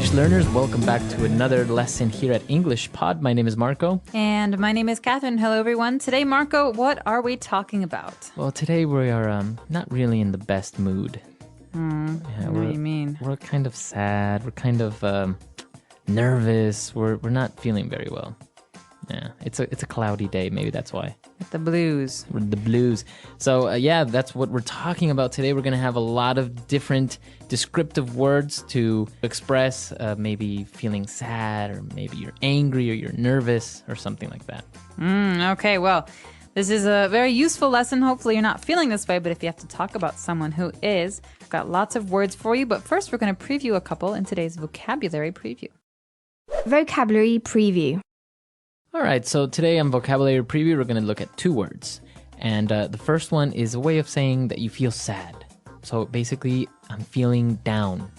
English learners, welcome back to another lesson here at English Pod. My name is Marco. And my name is Catherine. Hello, everyone. Today, Marco, what are we talking about? Well, today we are not really in the best mood. What do you mean? We're kind of sad. We're kind of nervous. We're not feeling very well. Yeah, it's a cloudy day. Maybe that's why. The blues. The blues. So that's what we're talking about today. We're going to have a lot of different descriptive words to express maybe feeling sad, or maybe you're angry, or you're nervous, or something like that. Okay, well, this is a very useful lesson. Hopefully you're not feeling this way, but if you have to talk about someone who is, I've got lots of words for you. But first, we're going to preview a couple in today's vocabulary preview. Vocabulary preview. All right, so today on Vocabulary Preview, we're going to look at two words. And the first one is a way of saying that you feel sad. So basically, I'm feeling down.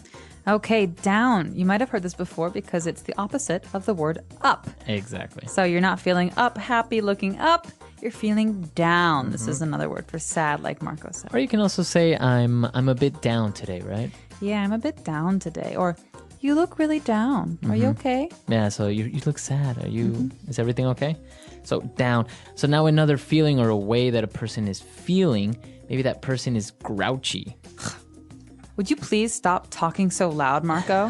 Okay, down. You might have heard this before because it's the opposite of the word up. Exactly. So you're not feeling up, happy, looking up. You're feeling down. This is another word for sad, like Marco said. Or you can also say, I'm a bit down today, right? Yeah, I'm a bit down today. Or you look really down. Are you okay? Yeah, so you look sad. Are you? Is everything okay? So down. So now another feeling or a way that a person is feeling, maybe that person is grouchy. Would you please stop talking so loud, Marco?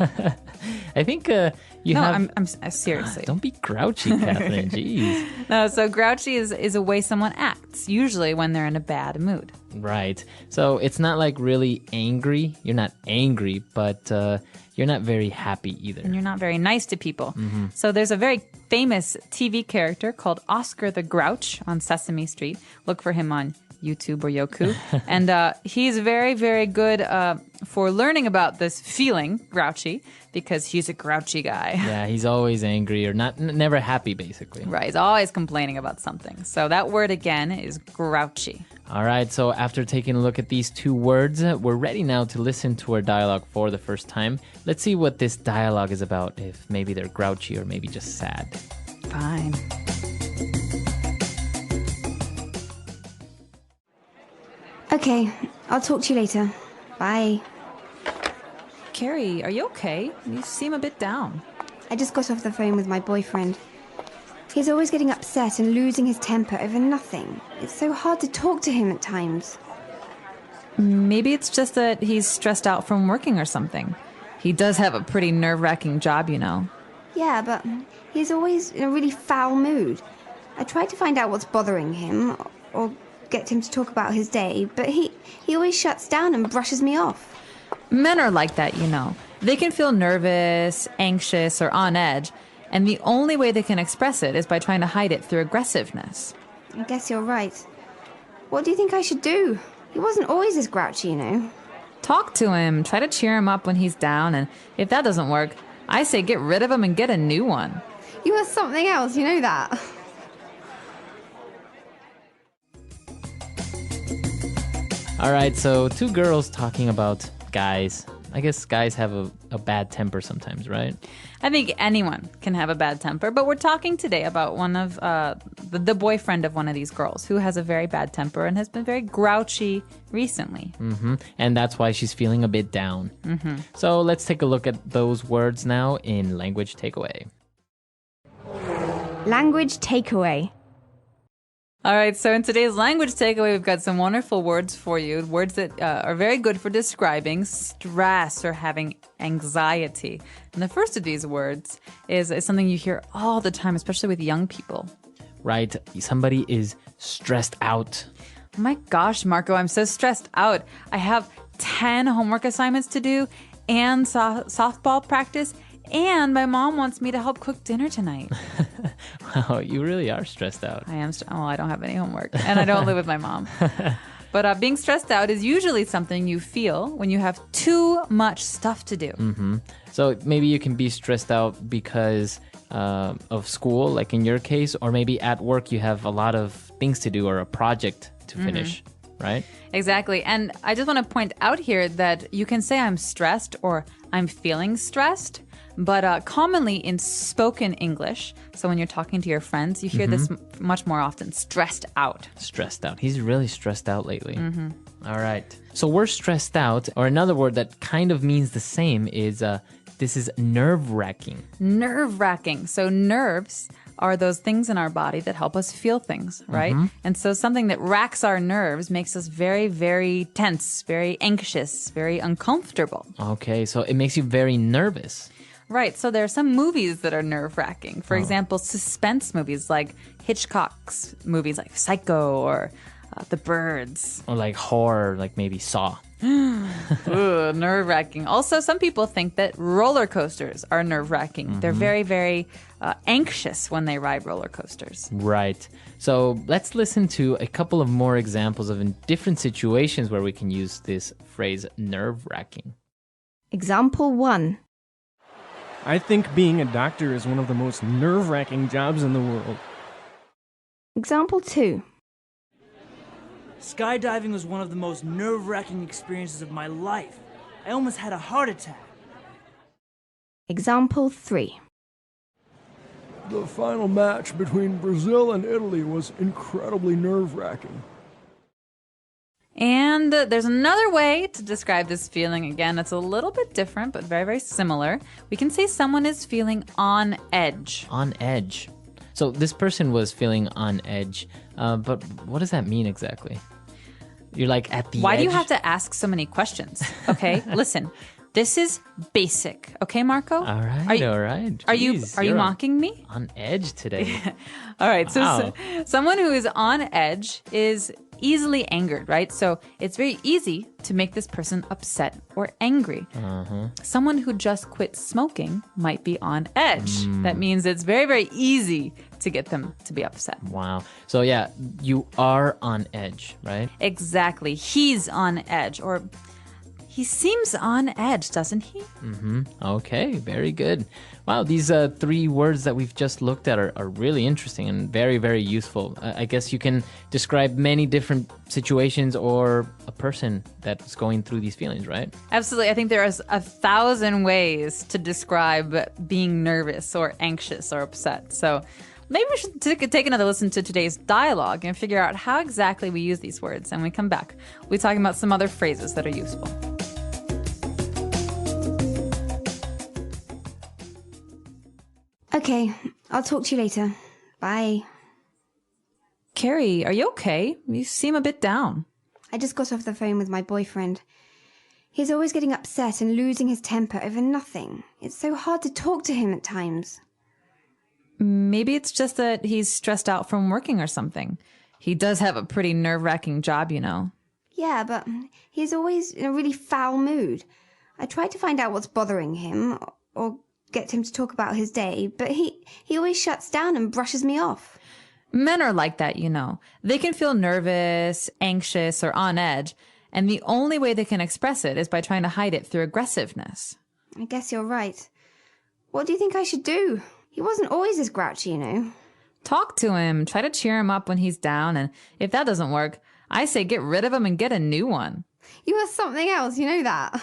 I think you have... I'm seriously. Don't be grouchy, Catherine. Jeez. No, so grouchy is a way someone acts, usually when they're in a bad mood. Right. So it's not like really angry. You're not angry, but you're not very happy either. And you're not very nice to people. So there's a very famous TV character called Oscar the Grouch on Sesame Street. Look for him on YouTube or Yoku. And he's very, very good for learning about this feeling, grouchy, because he's a grouchy guy. Yeah, he's always angry or never happy, basically. Right, he's always complaining about something. So that word again is grouchy. All right, so after taking a look at these two words, we're ready now to listen to our dialogue for the first time. Let's see what this dialogue is about, if maybe they're grouchy or maybe just sad. Fine. Okay, I'll talk to you later. Bye. Carrie, are you okay? You seem a bit down. I just got off the phone with my boyfriend. He's always getting upset and losing his temper over nothing. It's so hard to talk to him at times. Maybe it's just that he's stressed out from working or something. He does have a pretty nerve-wracking job, you know. Yeah, but he's always in a really foul mood. I tried to find out what's bothering him, or get him to talk about his day, but he always shuts down and brushes me off. Men are like that, you know. They can feel nervous, anxious, or on edge, and the only way they can express it is by trying to hide it through aggressiveness. I guess you're right. What do you think I should do? He wasn't always this grouchy, you know. Talk to him, try to cheer him up when he's down, and if that doesn't work, I say get rid of him and get a new one. You are something else, you know that. All right, so two girls talking about guys. I guess guys have a bad temper sometimes, right? I think anyone can have a bad temper, but we're talking today about one of the boyfriend of one of these girls who has a very bad temper and has been very grouchy recently. And that's why she's feeling a bit down. So let's take a look at those words now in Language Takeaway. Language takeaway. All right, so in today's language takeaway, we've got some wonderful words for you. Words that are very good for describing stress or having anxiety. And the first of these words is something you hear all the time, especially with young people. Right, somebody is stressed out. Oh my gosh, Marco, I'm so stressed out. I have 10 homework assignments to do and softball practice, and my mom wants me to help cook dinner tonight. Wow, you really are stressed out. I am. Well, I don't have any homework, and I don't live with my mom. But being stressed out is usually something you feel when you have too much stuff to do. So maybe you can be stressed out because of school, like in your case, or maybe at work you have a lot of things to do or a project to finish, right? Exactly. And I just want to point out here that you can say I'm stressed or I'm feeling stressed. But commonly in spoken English, so when you're talking to your friends, you hear this much more often, stressed out. Stressed out. He's really stressed out lately. All right. So we're stressed out, or another word that kind of means the same is this is nerve-wracking. Nerve-wracking. So nerves are those things in our body that help us feel things, right? And so something that racks our nerves makes us very, very tense, very anxious, very uncomfortable. Okay, so it makes you very nervous. Right. So there are some movies that are nerve-wracking. For example, suspense movies like Hitchcock's movies like Psycho or The Birds. Or like horror, like maybe Saw. Ooh, nerve-wracking. Also, some people think that roller coasters are nerve-wracking. They're very, very anxious when they ride roller coasters. Right. So let's listen to a couple of more examples of in different situations where we can use this phrase nerve-wracking. Example 1. I think being a doctor is one of the most nerve-wracking jobs in the world. Example 2. Skydiving was one of the most nerve-wracking experiences of my life. I almost had a heart attack. Example 3. The final match between Brazil and Italy was incredibly nerve-wracking. And there's another way to describe this feeling. Again, it's a little bit different, but very, very similar. We can say someone is feeling on edge. On edge. So this person was feeling on edge, but what does that mean exactly? You're like at the edge? Why do you have to ask so many questions? Okay, listen. This is basic. Okay, Marco? All right, all right. Are you Jeez, mocking me? on edge today? All right, Wow. so someone who is on edge is easily angered, right? So it's very easy to make this person upset or angry. Someone who just quit smoking might be on edge. That means it's very, very easy to get them to be upset. Wow. So yeah, you are on edge, right? Exactly. He's on edge, or he seems on edge, doesn't he? Okay, very good. Wow, these 3 words that we've just looked at are really interesting and very, very useful. I guess you can describe many different situations or a person that's going through these feelings, right? Absolutely. I think there is 1,000 ways to describe being nervous or anxious or upset. So maybe we should take another listen to today's dialogue and figure out how exactly we use these words. And when we come back, we'll be talking about some other phrases that are useful. Okay, I'll talk to you later. Bye. Carrie, are you okay? You seem a bit down. I just got off the phone with my boyfriend. He's always getting upset and losing his temper over nothing. It's so hard to talk to him at times. Maybe it's just that he's stressed out from working or something. He does have a pretty nerve-wracking job, you know. Yeah, but he's always in a really foul mood. I tried to find out what's bothering him or get him to talk about his day, but he always shuts down and brushes me off. Men are like that, you know. They can feel nervous, anxious, or on edge, and the only way they can express it is by trying to hide it through aggressiveness. I guess you're right. What do you think I should do? He wasn't always this grouchy, you know. Talk to him, try to cheer him up when he's down, and if that doesn't work, I say get rid of him and get a new one. You are something else, you know that.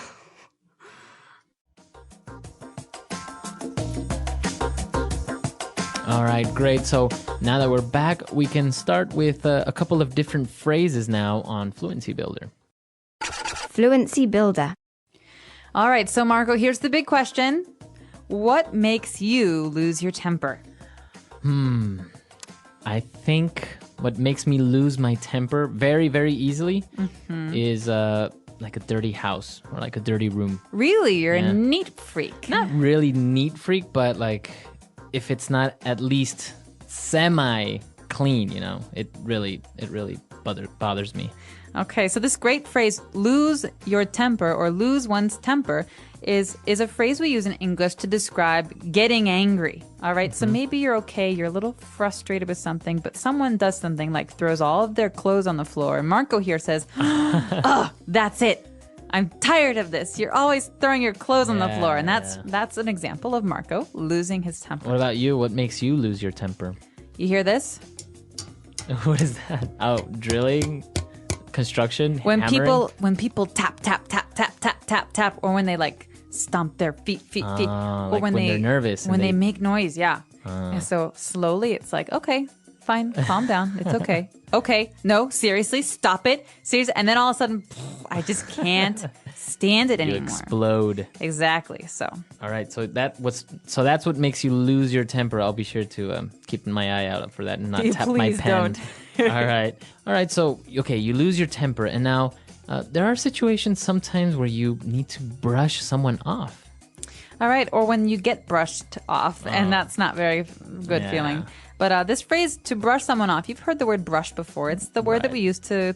All right, great. So now that we're back, we can start with a couple of different phrases now on Fluency Builder. Fluency Builder. All right, so Marco, here's the big question. What makes you lose your temper? I think what makes me lose my temper very, very easily is like a dirty house or like a dirty room. Really? You're a neat freak. Not really neat freak, but like if it's not at least semi clean, you know, it really bothers me. Okay, so this great phrase, lose your temper or lose one's temper, is a phrase we use in English to describe getting angry. All right, so maybe you're okay, you're a little frustrated with something, but someone does something like throws all of their clothes on the floor. And Marco here says, oh, that's it. I'm tired of this. You're always throwing your clothes on the floor. And that's an example of Marco losing his temper. What about you? What makes you lose your temper? You hear this? What is that? Oh, drilling? Construction? When hammering? people tap, tap, tap, tap, tap, tap, tap, or when they like stomp their feet, or like when they're nervous. When they make noise, yeah. And so slowly it's like, okay, fine, calm down. It's okay. okay, no, seriously, stop it. Seriously. And then all of a sudden, I just can't stand it You anymore. explode. Exactly. So, All right, so that's what makes you lose your temper. I'll be sure to keep my eye out for that and not tap my Please pen. don't. All right. So okay, you lose your temper, and now there are situations sometimes where you need to brush someone off. all right. Or when you get brushed off, and that's not very good Yeah. feeling. But this phrase, to brush someone off, you've heard the word brush before. It's the word that we use to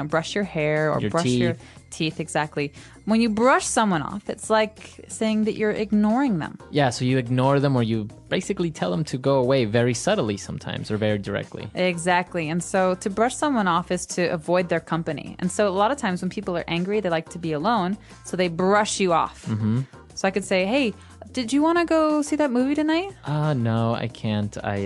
brush your hair or Your brush teeth. your teeth. Exactly. When you brush someone off, it's like saying that you're ignoring them. Yeah, so you ignore them or you basically tell them to go away very subtly sometimes or very directly. Exactly. And so to brush someone off is to avoid their company. And so a lot of times when people are angry, they like to be alone. So they brush you off. Mm-hmm. So I could say, hey, did you want to go see that movie tonight? No, I can't. I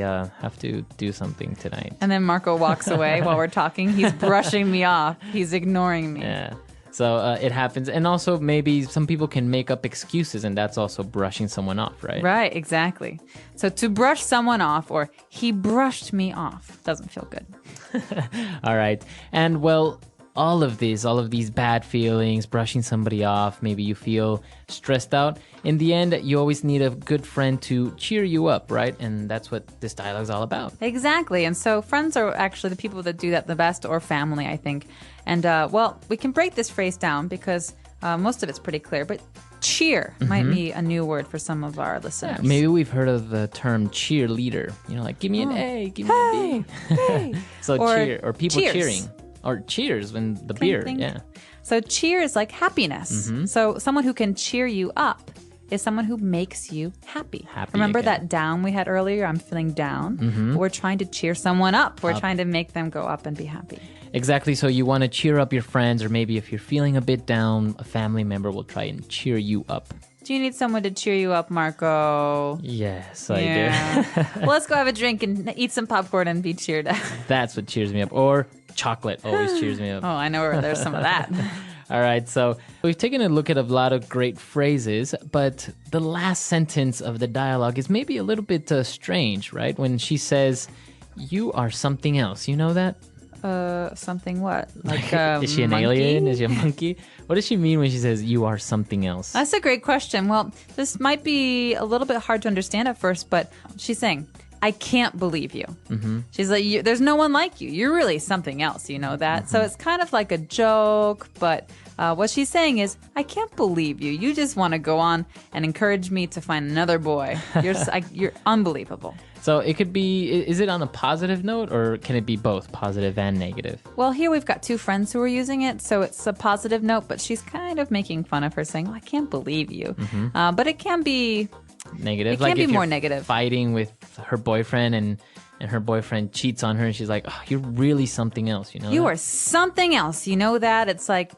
have to do something tonight. And then Marco walks away while we're talking. He's brushing me off. He's ignoring me. Yeah. So it happens. And also maybe some people can make up excuses, and that's also brushing someone off, right? Right, exactly. So to brush someone off or he brushed me off doesn't feel good. All right. And well, all of these bad feelings, brushing somebody off, maybe you feel stressed out. In the end, you always need a good friend to cheer you up, right? And that's what this dialogue is all about. Exactly. And so friends are actually the people that do that the best, or family, I think. And well, we can break this phrase down because most of it's pretty clear, but cheer might be a new word for some of our listeners. Yeah, maybe we've heard of the term cheerleader. You know, like give me an A, give me a B. Hey. So Or cheer, or people cheers. cheering. Or cheers when the Clink, beer, clink. yeah. So cheer is like happiness. So someone who can cheer you up is someone who makes you happy. Happy Remember again. that down we had earlier? I'm feeling down. We're trying to cheer someone up. We're trying to make them go up and be happy. Exactly. So you want to cheer up your friends, or maybe if you're feeling a bit down, a family member will try and cheer you up. Do you need someone to cheer you up, Marco? Yes, I do. Yeah. Well, let's go have a drink and eat some popcorn and be cheered up. That's what cheers me up. Or chocolate always cheers me up. Oh, I know where there's some of that. All right, so we've taken a look at a lot of great phrases, but the last sentence of the dialogue is maybe a little bit strange, right? When she says, "You are something else." You know that? Something what? Like Is she an monkey? alien? Is she a monkey? What does she mean when she says, "You are something else"? That's a great question. Well, this might be a little bit hard to understand at first, but she's saying, I can't believe you. Mm-hmm. She's like, there's no one like you. You're really something else, you know that? So it's kind of like a joke, but what she's saying is, I can't believe you. You just want to go on and encourage me to find another boy. You're unbelievable. So it could be, is it on a positive note, or can it be both positive and negative? Well, here we've got two friends who are using it, so it's a positive note, but she's kind of making fun of her, saying, I can't believe you. But it can be Negative. It can like be if more you're negative. Fighting with her boyfriend and her boyfriend cheats on her and she's like, oh, you're really something else, you know? You that? are something else. You know that? It's like,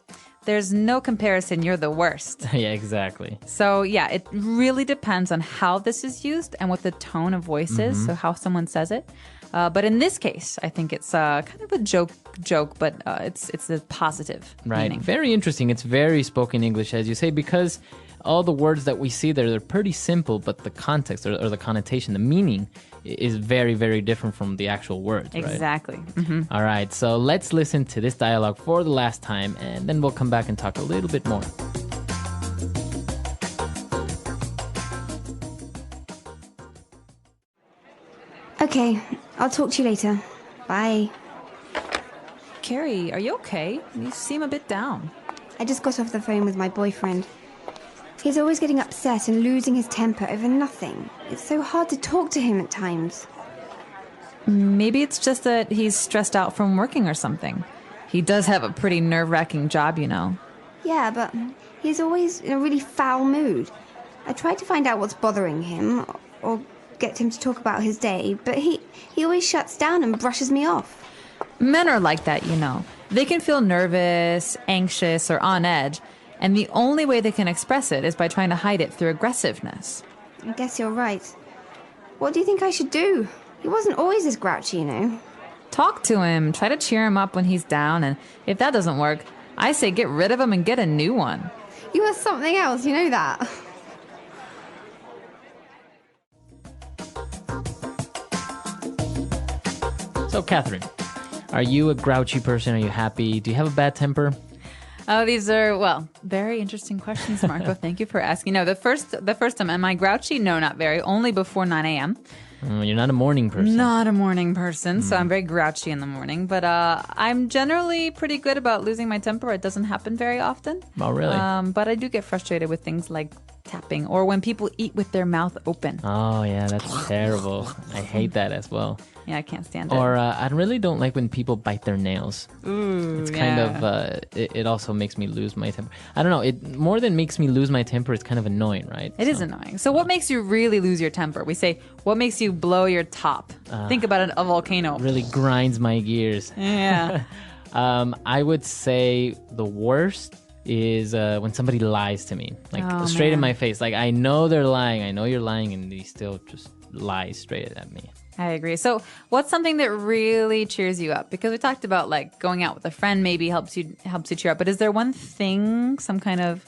there's no comparison. You're the worst. Yeah, exactly. So, yeah, it really depends on how this is used and what the tone of voice is, so how someone says it. But in this case, I think it's kind of a joke, but it's a positive Right. meaning. Very interesting. It's very spoken English, as you say, because all the words that we see there, they're pretty simple, but the context or the connotation, the meaning is very, very different from the actual words, right? Exactly. All right, so let's listen to this dialogue for the last time, and then we'll come back and talk a little bit more. Okay, I'll talk to you later. Bye. Carrie, are you okay? You seem a bit down. I just got off the phone with my boyfriend. He's always getting upset and losing his temper over nothing. It's so hard to talk to him at times. Maybe it's just that he's stressed out from working or something. He does have a pretty nerve-wracking job, you know. Yeah, but he's always in a really foul mood. I tried to find out what's bothering him or get him to talk about his day, but he always shuts down and brushes me off. Men are like that, you know. They can feel nervous, anxious, or on edge, and the only way they can express it is by trying to hide it through aggressiveness. I guess you're right. What do you think I should do? He wasn't always this grouchy, you know. Talk to him, try to cheer him up when he's down, and if that doesn't work, I say get rid of him and get a new one. You are something else, you know that. So, Catherine, Are you a grouchy person? Are you happy? Do you have a bad temper? Oh, these are, well, very interesting questions, Marco. Thank you for asking. No, the first time, am I grouchy? No, not very. Only before 9 a.m. You're not a morning person. Not a morning person, so I'm very grouchy in the morning. But I'm generally pretty good about losing my temper. It doesn't happen very often. Oh, really? But I do get frustrated with things like tapping or when people eat with their mouth open. Oh, yeah, that's terrible. I hate that as well. Yeah, I can't stand it. Or I really don't like when people bite their nails. Ooh, It's kind of, it also makes me lose my temper. I don't know, it more than makes me lose my temper, it's kind of annoying, right? It is annoying. So what makes you really lose your temper? We say, what makes you blow your top? Think about a volcano. Really grinds my gears. Yeah. I would say the worst is when somebody lies to me, like straight in my face. Like, I know they're lying, I know you're lying, and they still just lie straight at me. I agree. So what's something that really cheers you up? Because we talked about like going out with a friend maybe helps you cheer up. But is there one thing, some kind of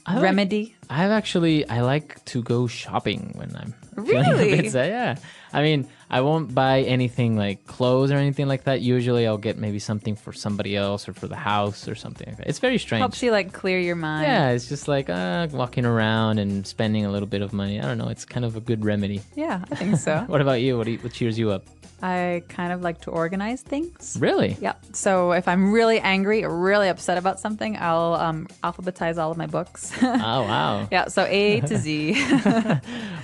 remedy? I like to go shopping when I'm feeling a Really? bit sad. Yeah. I mean, I won't buy anything like clothes or anything like that. Usually I'll get maybe something for somebody else or for the house or something like that. It's very strange. Helps you like clear your mind. Yeah, it's just like walking around and spending a little bit of money. I don't know. It's kind of a good remedy. Yeah, I think so. What about you? What cheers you up? I kind of like to organize things. Really? Yeah. So if I'm really angry or really upset about something, I'll alphabetize all of my books. Oh, wow. Yeah. So A to Z.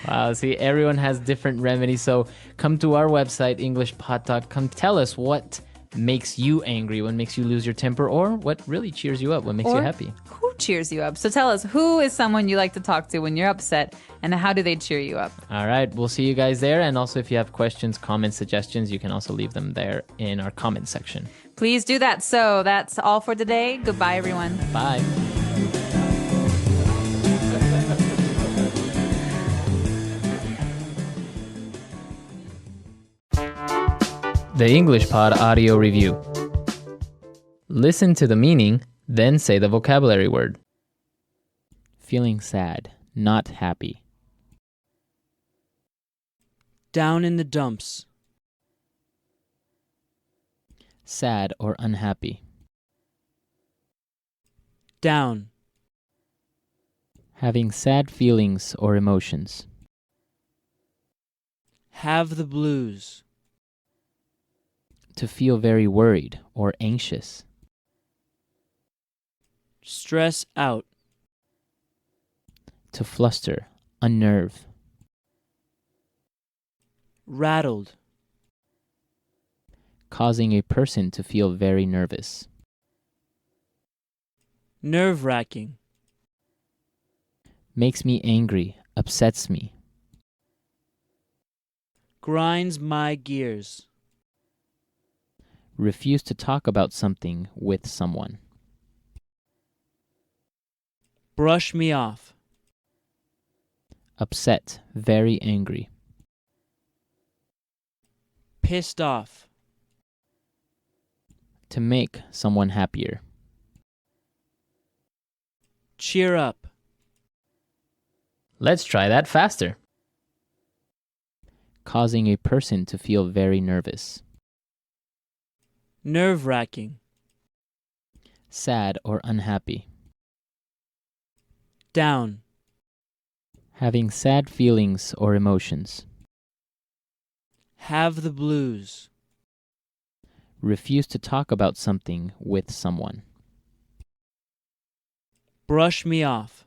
Wow. See, everyone has different remedies. So come to our website, englishpod.com. Tell us what makes you angry, what makes you lose your temper, or what really cheers you up, what makes you Or happy. Who cheers you up? So tell us, who is someone you like to talk to when you're upset, and how do they cheer you up? All right. We'll see you guys there. And also, if you have questions, comments, suggestions, you can also leave them there in our comment section. Please do that. So that's all for today. Goodbye, everyone. Bye. The English Pod Audio Review. Listen to the meaning, then say the vocabulary word. Feeling sad, not happy. Down in the dumps. Sad or unhappy. Down. Having sad feelings or emotions. Have the blues. To feel very worried or anxious. Stress out. To fluster, unnerve. Rattled. Causing a person to feel very nervous. Nerve-wracking. Makes me angry, upsets me. Grinds my gears. Refuse to talk about something with someone. Brush me off. Upset, very angry. Pissed off. To make someone happier. Cheer up. Let's try that faster. Causing a person to feel very nervous. Nerve-wracking. Sad or unhappy. Down. Having sad feelings or emotions. Have the blues. Refuse to talk about something with someone. Brush me off.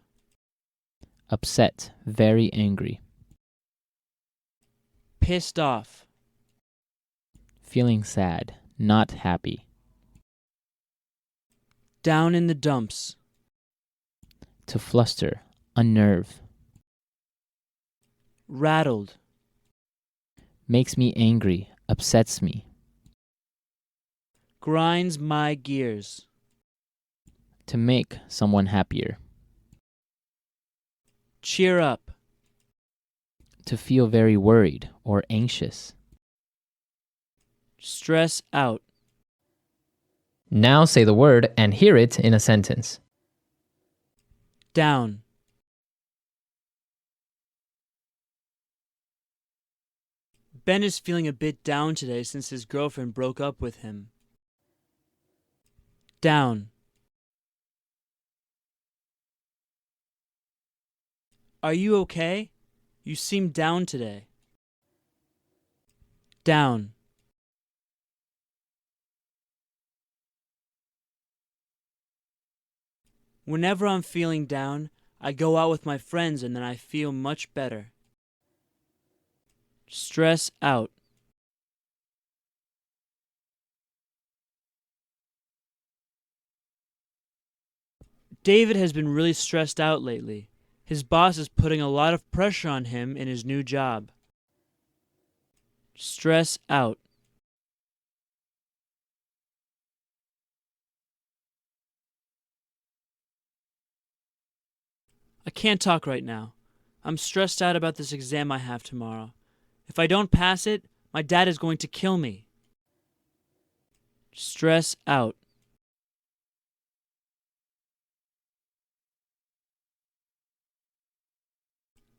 Upset, very angry. Pissed off. Feeling sad, not happy. Down in the dumps. To fluster, unnerve. Rattled. Makes me angry, upsets me. Grinds my gears. To make someone happier. Cheer up. To feel very worried or anxious. Stress out. Now say the word and hear it in a sentence. Down. Ben is feeling a bit down today since his girlfriend broke up with him. Down. Are you okay? You seem down today. Down. Whenever I'm feeling down, I go out with my friends and then I feel much better. Stress out. David has been really stressed out lately. His boss is putting a lot of pressure on him in his new job. Stress out. I can't talk right now. I'm stressed out about this exam I have tomorrow. If I don't pass it, my dad is going to kill me. Stress out.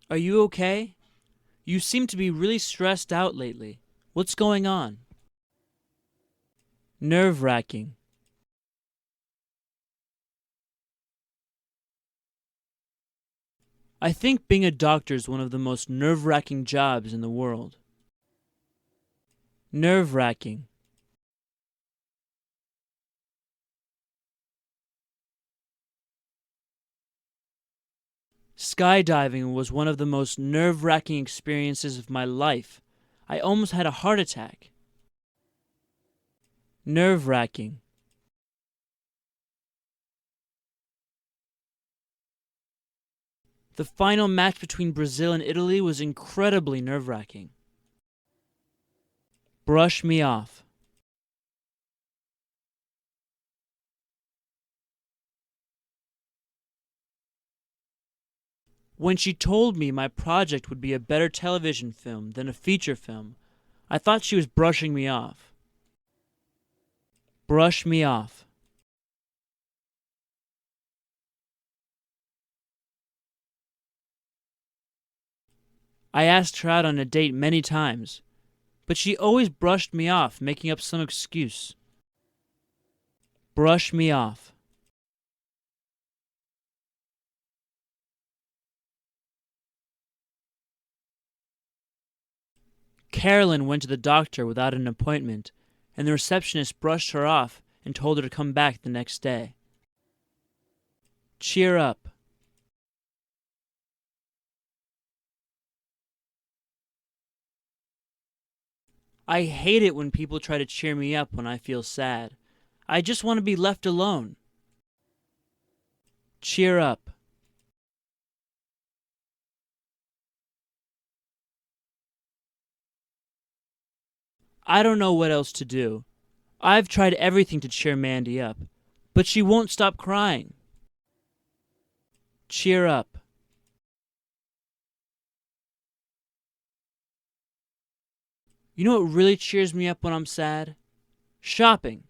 Are you okay? You seem to be really stressed out lately. What's going on? Nerve-wracking. I think being a doctor is one of the most nerve-wracking jobs in the world. Nerve-wracking. Skydiving was one of the most nerve-wracking experiences of my life. I almost had a heart attack. Nerve-wracking. The final match between Brazil and Italy was incredibly nerve-wracking. Brush me off. When she told me my project would be a better television film than a feature film, I thought she was brushing me off. Brush me off. I asked her out on a date many times, but she always brushed me off, making up some excuse. Brush me off. Carolyn went to the doctor without an appointment, and the receptionist brushed her off and told her to come back the next day. Cheer up. I hate it when people try to cheer me up when I feel sad. I just want to be left alone. Cheer up. I don't know what else to do. I've tried everything to cheer Mandy up, but she won't stop crying. Cheer up. You know what really cheers me up when I'm sad? Shopping.